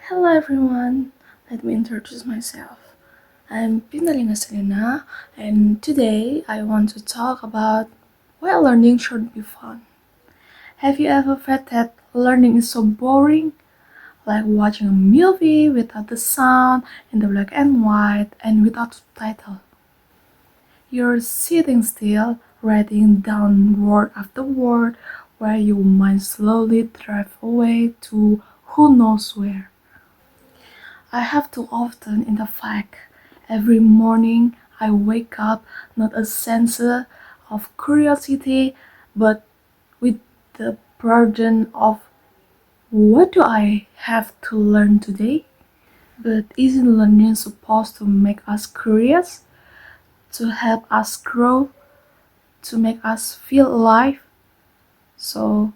Hello everyone, let me introduce myself. I'm Pindalinga Selena, and today I want to talk about why learning should be fun. Have you ever felt that learning is so boring? Like watching a movie without the sound, in the black and white, and without subtitle. You're sitting still, writing down word after word, where your mind slowly drives away to who knows where. I have too often in the fact every morning I wake up not a sense of curiosity but with the burden of what do I have to learn today? But isn't learning supposed to make us curious, to help us grow, to make us feel alive? So,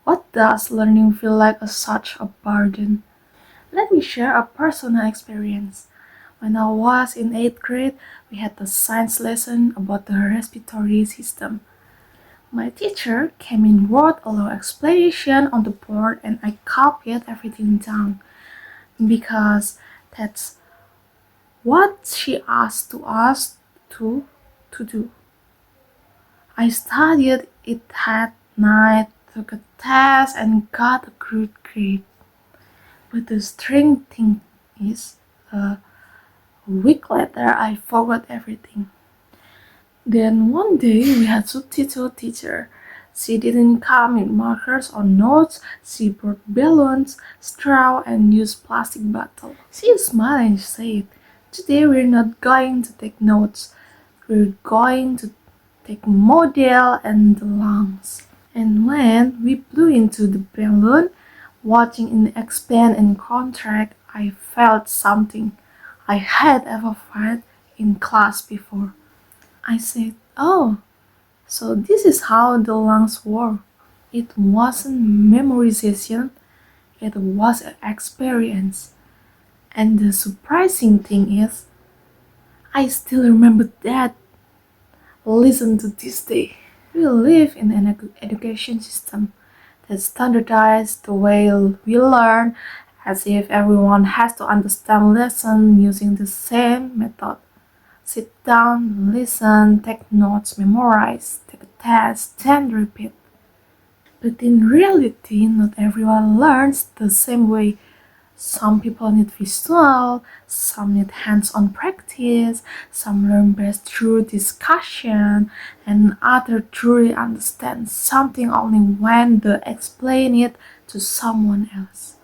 what does learning feel like such a burden? Let me share a personal experience. When I was in 8th grade, we had a science lesson about the respiratory system. My teacher came in, wrote a long explanation on the board, and I copied everything down because that's what she asked us to do. I studied it at night, took a test, and got a good grade. But the strange thing is, a week later, I forgot everything. Then one day we had substitute teacher. She didn't come with markers or notes. She brought balloons, straw, and used plastic bottle. She smiled and said, "Today we're not going to take notes. We're going to take model and the lungs." And when we blew into the balloon, watching it expand and contract, I felt something I had ever felt in class before. I said, "Oh, so this is how the lungs work." It wasn't memorization, it was an experience. And the surprising thing is, I still remember that. Listen to this day. We live in an education system that standardizes the way we learn, as if everyone has to understand lesson using the same method. Sit down, listen, take notes, memorize, take a test, then repeat. But in reality, not everyone learns the same way. Some people need visual, some need hands-on practice, some learn best through discussion, and others truly understand something only when they explain it to someone else.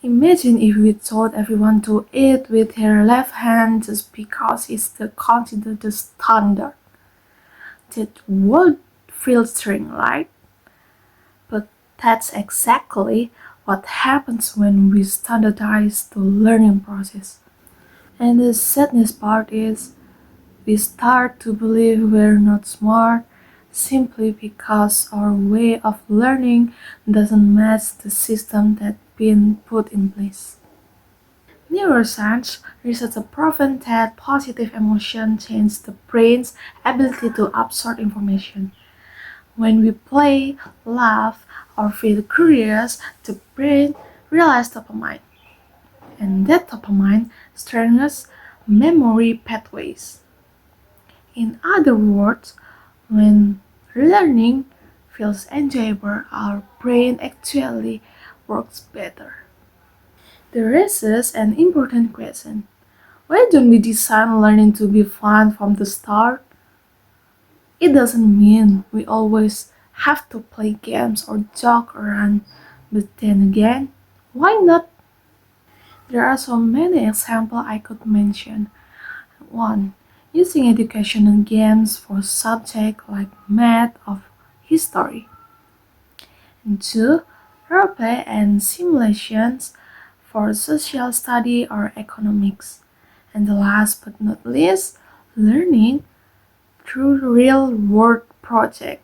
Imagine if we told everyone to eat with their left hand just because it's considered the standard. That would feel strange, right? But that's exactly what happens when we standardize the learning process. And the sadness part is we start to believe we're not smart simply because our way of learning doesn't match the system that's been put in place. Neuroscience research has proven that positive emotion changes the brain's ability to absorb information. When we play, laugh, or feel curious, the brain releases dopamine, and that dopamine strengthens memory pathways. In other words, when learning feels enjoyable, our brain actually works better. There raises an important question. Why don't we design learning to be fun from the start? It doesn't mean we always have to play games or joke around, but then again, why not? There are so many examples I could mention. 1. Using educational games for subjects like math or history. And 2. Role-play and simulations for social study or economics. And the last but not least, learning through real-world projects.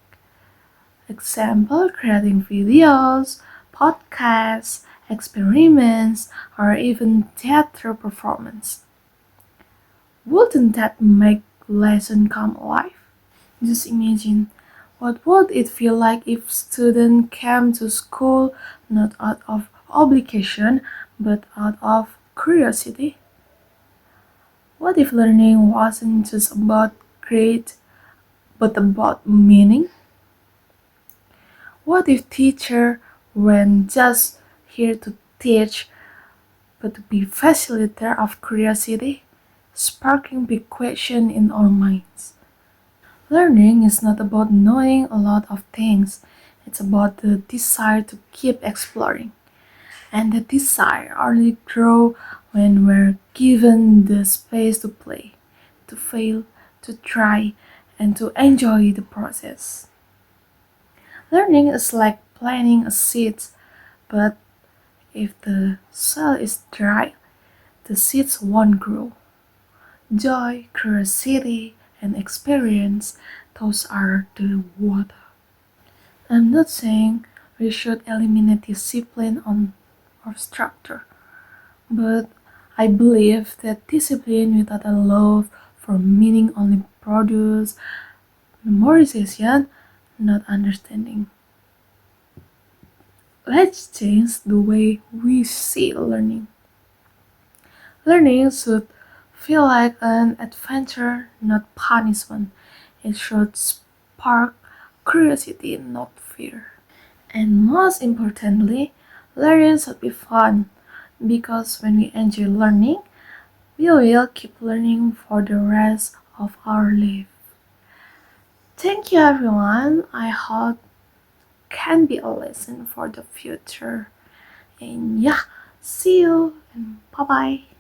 Example, creating videos, podcasts, experiments, or even theater performance. Wouldn't that make lesson come alive? Just imagine, what would it feel like if students came to school not out of obligation but out of curiosity? What if learning wasn't just about grade but about meaning? What if teacher weren't just here to teach but to be facilitator of curiosity, sparking big questions in our minds? Learning is not about knowing a lot of things. It's about the desire to keep exploring. And the desire only grows when we're given the space to play, to fail, to try, and to enjoy the process. Learning is like planting a seed, but if the soil is dry, the seeds won't grow. Joy, curiosity, and experience, those are the water. I'm not saying we should eliminate discipline on our structure, but I believe that discipline without a love for meaning only produces memorization, not understanding. Let's change the way we see learning. Learning should feel like an adventure, not punishment. It should spark curiosity, not fear. And most importantly, learning should be fun because when we enjoy learning, we will keep learning for the rest of our life. Thank you everyone. I hope can be a lesson for the future. And yeah, see you and bye bye.